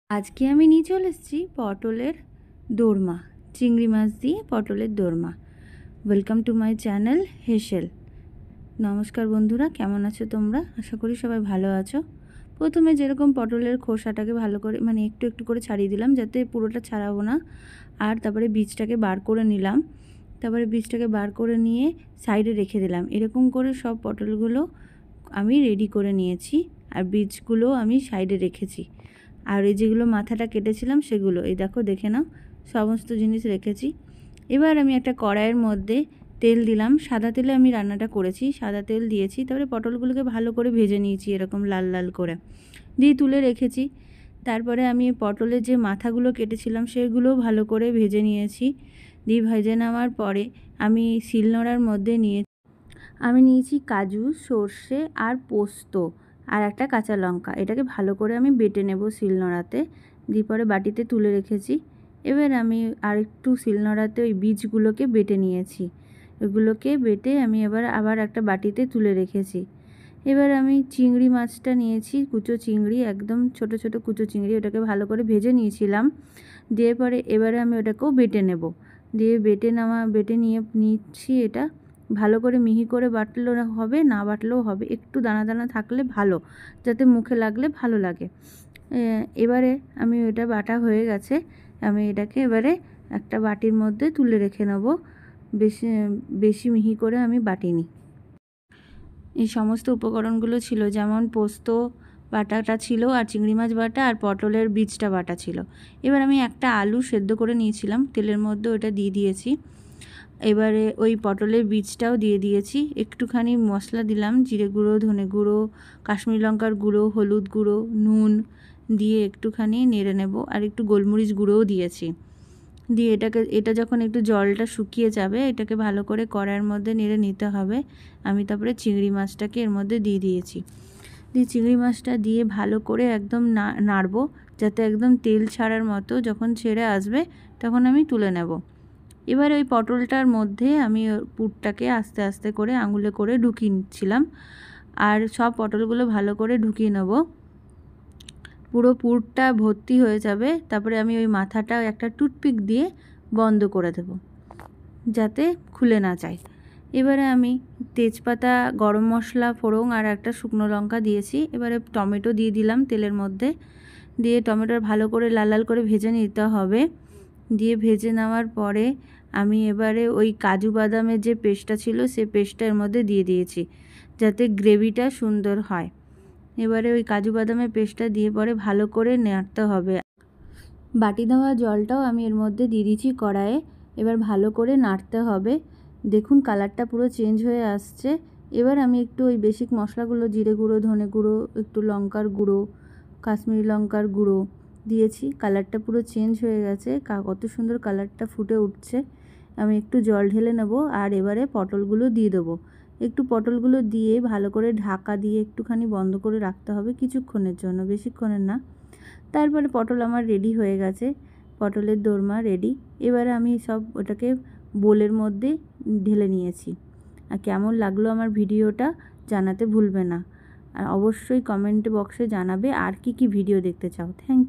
আজকে আমি নিয়ে চলে এসেছি পটলের দোরমা, চিংড়ি মাছ দিয়ে পটলের দোরমা। ওয়েলকাম টু মাই চ্যানেল হেসেল। নমস্কার বন্ধুরা, কেমন আছো তোমরা? আশা করি সবাই ভালো আছো। প্রথমে যেরকম পটলের খোসাটাকে ভালো করে একটু একটু করে ছাড়িয়ে দিলাম, যাতে পুরোটা ছাড়াবো না। আর তারপরে বীজটাকে বার করে নিলাম। তারপরে বীজটাকে বার করে নিয়ে সাইডে রেখে দিলাম। এরকম করে সব পটলগুলো আমি রেডি করে নিয়েছি, আর বীজগুলো আমি সাইডে রেখেছি। আর এই যেগুলো মাথাটা কেটেছিলাম সেগুলো এই দেখো, দেখে নাও, সমস্ত জিনিস রেখেছি। এবার আমি একটা কড়াইয়ের মধ্যে তেল দিলাম। সাদা তেলে আমি রান্নাটা করেছি, সাদা তেল দিয়েছি। তারপরে পটলগুলোকে ভালো করে ভেজে নিয়েছি, এরকম লাল লাল করে দিয়ে তুলে রেখেছি। তারপরে আমি পটলের যে মাথাগুলো কেটেছিলাম সেগুলোও ভালো করে ভেজে নিয়েছি। দিয়ে ভেজে নেওয়ার পরে আমি শিলনোড়ার মধ্যে নিয়েছি কাজু, সর্ষে আর পোস্ত আর একটা কাঁচা লঙ্কা। এটাকে ভালো করে আমি বেটে নেব শিলনোড়াতে। দিয়ে পরে বাটিতে তুলে রেখেছি। এবার আমি আরেকটু শিলনোড়াতে ওই বীজগুলোকে বেটে নিয়েছি। এগুলোকে বেটে আমি আবার একটা বাটিতে তুলে রেখেছি। এবার আমি চিংড়ি মাছটা নিয়েছি, কুচো চিংড়ি, একদম ছোট ছোট কুচো চিংড়ি। ওটাকে ভালো করে ভেজে নিয়েছিলাম। দিয়ে পরে এবারে আমি ওটাকেও বেটে নেব। দিয়ে বেটে নিচ্ছি। এটা ভালো করে মিহি করে বাটলেও হবে, না বাটলেও হবে, একটু দানা দানা থাকলে ভালো, যাতে মুখে লাগলে ভালো লাগে। এবারে আমি ওটা বাটা হয়ে গেছে। আমি এটাকে এবারে একটা বাটির মধ্যে তুলে রেখে নেব। বেশি বেশি মিহি করে আমি বাটিনি। এই সমস্ত উপকরণগুলো ছিল, যেমন পোস্ত বাটাটা ছিল, আর চিংড়ি মাছ বাটা, আর পটলের বীজটা বাটা ছিল। এবার আমি একটা আলু সেদ্ধ করে নিয়েছিলাম, তেলের মধ্যে ওটা দিয়ে দিয়েছি। এবারে ওই পটলের বীজটাও দিয়ে দিয়েছি। একটুখানি মশলা দিলাম, জিরে গুঁড়ো, ধনে গুঁড়ো, কাশ্মীরি লঙ্কার গুঁড়ো, হলুদ গুঁড়ো, নুন দিয়ে একটুখানি নেড়ে নেব। আর একটু গোলমরিচ গুঁড়োও দিয়েছি। দিয়ে এটা যখন একটু জলটা শুকিয়ে যাবে, এটাকে ভালো করে কড়াইয়ের মধ্যে নেড়ে নিতে হবে। আমি তারপরে চিংড়ি মাছটাকে এর মধ্যে দিয়ে দিয়েছি। দিয়ে চিংড়ি মাছটা দিয়ে ভালো করে একদম নাড়বো, যাতে একদম তেল ছাড়ার মতো যখন ছেড়ে আসবে তখন আমি তুলে নেব। এবার ওই পটলটার মধ্যে আমি পুরটাকে আস্তে আস্তে করে আঙুলে করে ঢুকিয়ে নিচ্ছিলাম। আর সব পটলগুলো ভালো করে ঢুকিয়ে নেব, পুরো পুরটা ভর্তি হয়ে যাবে। তারপরে আমি ওই মাথাটা একটা টুথপিক দিয়ে বন্ধ করে দেব, যাতে খুলে না যায়। এবারে আমি তেজপাতা, গরম মশলা, ফোড়ন আর একটা শুকনো লঙ্কা দিয়েছি। এবারে টমেটো দিয়ে দিলাম তেলের মধ্যে। দিয়ে টমেটোর ভালো করে লাল লাল করে ভেজে নিতে হবে। দিয়ে ভেজে নেওয়ার পরে আমি এবারে ওই কাজু বাদামের যে পেস্টটা ছিল সে পেস্টটা এর মধ্যে দিয়ে দিয়েছি, যাতে গ্রেভিটা সুন্দর হয়। এবারে ওই কাজু বাদামের পেস্টটা দিয়ে পরে ভালো করে নাড়তে হবে। বাটি দেওয়া জলটাও আমি এর মধ্যে দিয়ে দিয়েছি কড়াইয়ে। এবার ভালো করে নাড়তে হবে। দেখুন কালারটা পুরো চেঞ্জ হয়ে আসছে। এবার আমি একটু ওই বেসিক মশলাগুলো, জিরে গুঁড়ো, ধনে গুঁড়ো, একটু লঙ্কার গুঁড়ো, কাশ্মীরি লঙ্কার গুঁড়ো দিয়েছি। কালারটা পুরো চেঞ্জ হয়ে গেছে, কত সুন্দর কালারটা ফুটে উঠছে। আমি একটু জল ঢেলে নেব। আর এবারে পটলগুলো দিয়ে দেবো। একটু পটলগুলো দিয়ে ভালো করে ঢাকা দিয়ে একটুখানি বন্ধ করে রাখতে হবে, কিছুক্ষণের জন্য, বেশিক্ষণের না। তারপরে পটল আমার রেডি হয়ে গেছে, পটলের দোরমা রেডি। এবারে আমি সব ওটাকে বোলের মধ্যে ঢেলে নিয়েছি। আর কেমন লাগলো আমার ভিডিওটা জানাতে ভুলবে না। আর অবশ্যই কমেন্ট বক্সে জানাবে আর কি কি ভিডিও দেখতে চাও। Thank you.